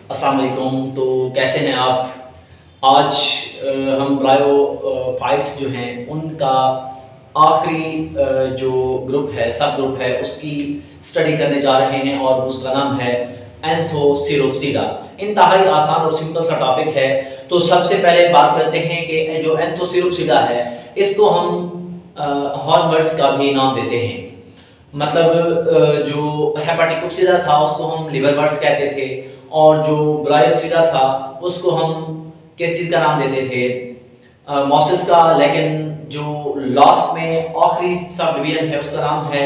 अस्सलाम वालेकुम। तो कैसे हैं आप? आज हम ब्रायोफाइट्स जो हैं उनका आखिरी जो ग्रुप है, सब ग्रुप है, उसकी स्टडी करने जा रहे हैं और उसका नाम है एंथोसिरोप्सिडा। इंतहाई आसान और सिंपल सा टॉपिक है। तो सबसे पहले बात करते हैं कि जो एंथोसिरोप्सिडा है इसको हम हॉर्नवर्ड्स का भी नाम देते हैं। मतलब जो हेपाटिकोप्सिडा था उसको हम लिवरवर्ड्स कहते थे और जो ब्रायोप्सिडा था उसको हम किस चीज़ का नाम देते थे, मॉसिस का। लेकिन जो लास्ट में आखिरी सब डिवीजन है उसका नाम है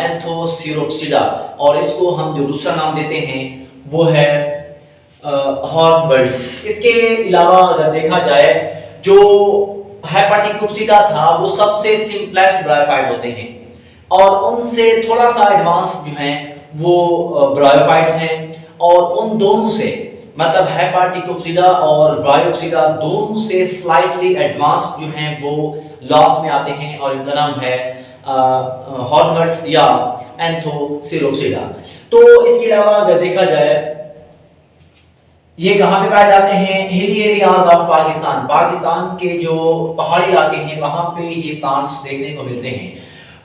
एंथोसिरोप्सिडा और इसको हम जो दूसरा नाम देते हैं वो है हॉर्नवर्ड्स। इसके अलावा अगर देखा जाए जो हेपाटिकोप्सिडा था वो सबसे सिंपलेस्ट ब्रायोफाइट होते हैं और उनसे थोड़ा सा एडवांस जो हैं वो ब्रायोफाइट्स हैं। और उन दोनों से मतलब हेपाटिकोप्सिडा और ब्रायोप्सिडा दोनों से स्लाइटली एडवांस जो हैं वो लास्ट में आते हैं और इनका नाम है हॉर्नवर्ड्स या एंथोसिरोप्सिडा। तो इसके अलावा अगर देखा जाए ये कहाँ पे पाए जाते हैं, hilly areas of Pakistan. Pakistan के जो पहाड़ी इलाके हैं वहां पे ये प्लांट्स देखने को मिलते हैं।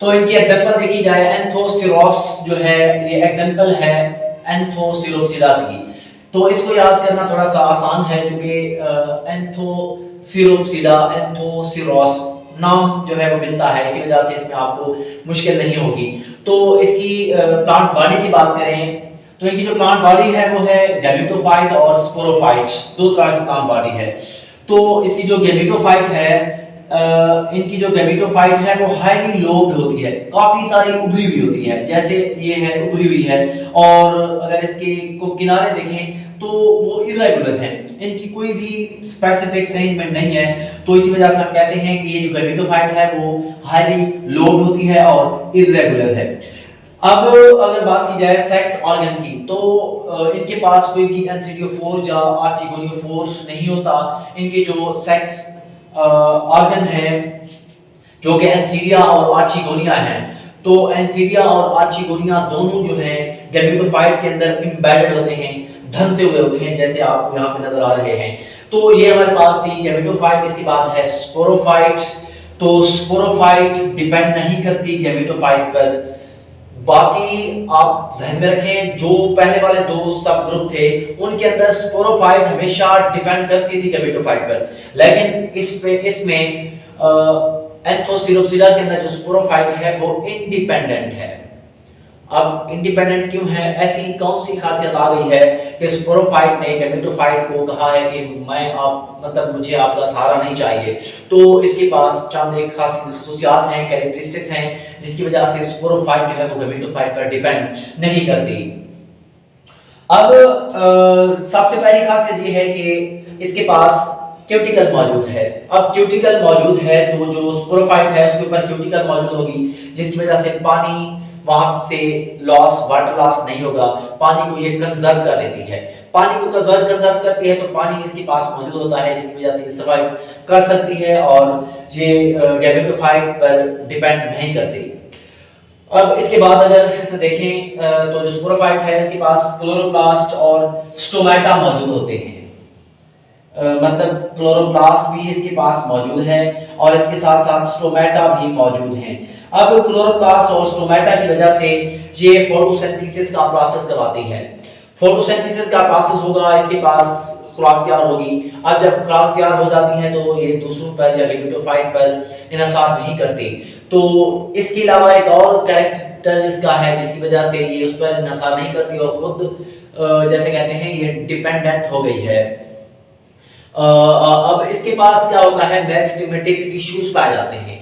तो इनकी एग्जांपल देखी जाए, एंथोसिरोस जो है ये एग्जांपल है एंथोसिरोप्सिडा की। तो इसको याद करना थोड़ा सा आसान है क्योंकि एंथोसिरोप्सिडा एंथोसिरोस नाम जो है वो मिलता है, इसी वजह से इसमें आपको मुश्किल नहीं होगी। तो इसकी प्लांट बॉडी की बात करें तो इनकी जो प्लांट बॉडी है वो है गैमेटोफाइट और स्पोरोफाइट्स, दो तरह की प्लांट बॉडी है। तो इसकी जो गैमेटोफाइट है इनकी जो गैमेटोफाइट है वो हाईली लोब्ड होती है, काफी सारी उभरी हुई होती है, जैसे ये है उभरी हुई है। और अगर इसके को किनारे देखें तो वो इरेगुलर है, इनकी कोई भी स्पेसिफिक अरेंजमेंट नहीं है। तो इसी वजह से हम कहते हैं कि ये जो गैमेटोफाइट है वो हाईली लोब्ड होती है और इरेगुलर है। अब अगर बात की जाए सेक्स ऑर्गन की तो इनके पास कोई भी एंथ्रीडियोफोर या आर्चिगोनियोफोर्स नहीं होता। इनके जो सेक्स ऑर्गन है जो कि एंथीरिया और आर्चिगोनिया है, तो एंथीरिया और आर्चिगोनिया दोनों जो है गैमेटोफाइट के अंदर एम्बेडेड होते हैं, धंसे हुए होते हैं, जैसे आपको यहाँ पे नजर आ रहे हैं। तो ये हमारे पास थी गैमेटोफाइट। इसके बाद है स्पोरोफाइट। तो स्पोरोफाइट डिपेंड नहीं करती गैमेटोफाइट पर। बाकी आप ध्यान में रखें जो पहले वाले दो सब ग्रुप थे उनके अंदर स्पोरोफाइट हमेशा डिपेंड करती थी गैमेटोफाइट पर, लेकिन इसमें एंथोसिरोप्सिडा के अंदर जो स्पोरोफाइट है वो इंडिपेंडेंट है। अब इंडिपेंडेंट क्यों है, ऐसी कौन सी खासियत आ गई है कि स्पोरोफाइट ने गैमेटोफाइट को कहा है कि मुझे आपका सहारा नहीं चाहिए। तो इसके पास चंद एक खास खसूसियात हैं, कैरेक्टरिस्टिक्स हैं जिसकी वजह से स्पोरोफाइट जो है वो गैमेटोफाइट पर डिपेंड नहीं करती। अब सबसे पहली खासियत ये है कि इसके पास क्यूटिकल मौजूद है। अब क्यूटिकल मौजूद है तो जो स्पोरोफाइट है उसके ऊपर क्यूटिकल मौजूद होगी जिसकी वजह से पानी वहां से वाटर लॉस नहीं होगा, पानी को ये कंजर्व कर लेती है। पानी को कंजर्व करती है तो पानी इसके पास मौजूद होता है जिसकी वजह से ये सर्वाइव कर सकती है और ये गैमेटोफाइट पर डिपेंड नहीं करती। अब इसके बाद अगर देखें तो जो स्पोरोफाइट है इसके पास क्लोरोप्लास्ट और स्टोमेटा मौजूद होते हैं। मतलब क्लोरोप्लास्ट भी इसके पास मौजूद है और इसके साथ साथ स्टोमेटा भी मौजूद हैं। अब क्लोरोप्लास्ट और स्टोमेटा की वजह से ये फोटोसिंथेसिस का प्रोसेस करवाती है। फोटोसिंथेसिस का प्रोसेस होगा, इसके पास खुराक तैयार होगी। अब जब खुराक तैयार हो जाती है तो ये दूसरों पर या गैमेटोफाइट पर इन्हसार नहीं करती। तो इसके अलावा एक और कैरेक्टर इसका है जिसकी वजह से ये उस पर इन्हसार नहीं करती और खुद जैसे कहते हैं ये डिपेंडेंट हो गई है। अब इसके पास क्या होता है, मेरिस्टेमेटिक टिश्यूज पाए जाते हैं।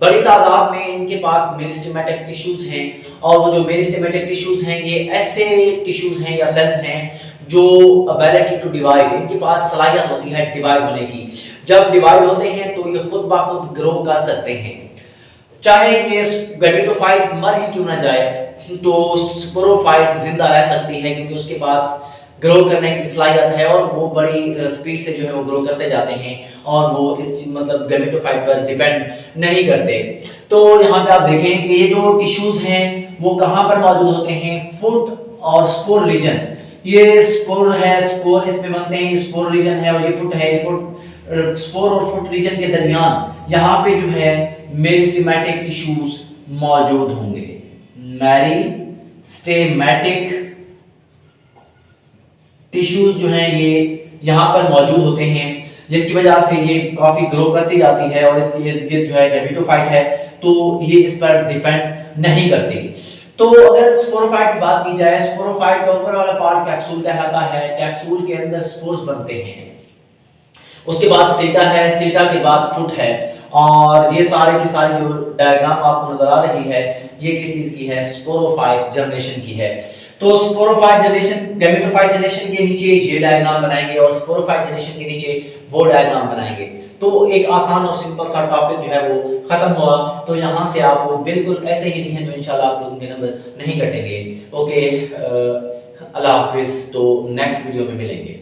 बड़ी तादाद में इनके पास मेरिस्टेमेटिक टिश्यूज हैं और वो जो मेरिस्टेमेटिक टिश्यूज हैं ये ऐसे टिश्यूज हैं या सेल्स हैं जो एबिलिटी टू डिवाइड, इनके पास सलाहियत होती है डिवाइड होने की। जब डिवाइड होते हैं तो ये खुद ब खुद ग्रो कर सकते हैं, चाहे ये गैमेटोफाइट मर ही क्यों ना जाए तो स्पोरोफाइट जिंदा रह सकती है क्योंकि उसके पास ग्रो करने की सलाहियत है और वो बड़ी स्पीड से जो है वो ग्रो करते जाते हैं और वो इस मतलब गैमेटोफाइट पर डिपेंड नहीं करते। तो यहाँ पे आप देखें कि ये जो टिश्यूज हैं वो कहाँ पर मौजूद होते हैं, फुट और स्पोर रीजन। ये स्पोर है, स्पोर इसमें बनते हैं, स्पोर रीजन है और ये फुट है। फुट स्पोर और फुट रीजन के दरमियान यहाँ पे जो है मेरिस्टेमेटिक टिश्यूज मौजूद होंगे। मेरिस्टेमेटिक टिश्यूज जो हैं ये यहाँ पर मौजूद होते हैं, जिसकी वजह से ये काफी ग्रो करती जाती है और इसके इर्द गिर्द जो है गैमेटोफाइट है तो ये इस पर डिपेंड नहीं करती। तो अगर स्पोरोफाइट की बात की जाए, स्पोरोफाइट का ऊपर वाला पार्ट कैप्सूल कहलाता है। कैप्सूल के अंदर स्पोर्स बनते हैं, उसके बाद सीटा है, सीटा के बाद फुट है और ये सारे की सारी जो डायग्राम आपको नजर आ रही है ये किस चीज की है, स्पोरोफाइट जनरेशन की है। तो स्पोरोफाइट जनरेशन, गैमेटोफाइट जनरेशन के नीचे ये डायग्राम बनाएंगे और स्पोरोफाइट जनरेशन के नीचे वो डायग्राम बनाएंगे। तो एक आसान और सिंपल सा टॉपिक जो है वो खत्म हुआ। तो यहाँ से आपको बिल्कुल ऐसे ही लिखें तो इंशाल्लाह आप लोगों के नंबर नहीं कटेंगे। ओके, अल्लाह हाफिज। तो नेक्स्ट वीडियो में मिलेंगे।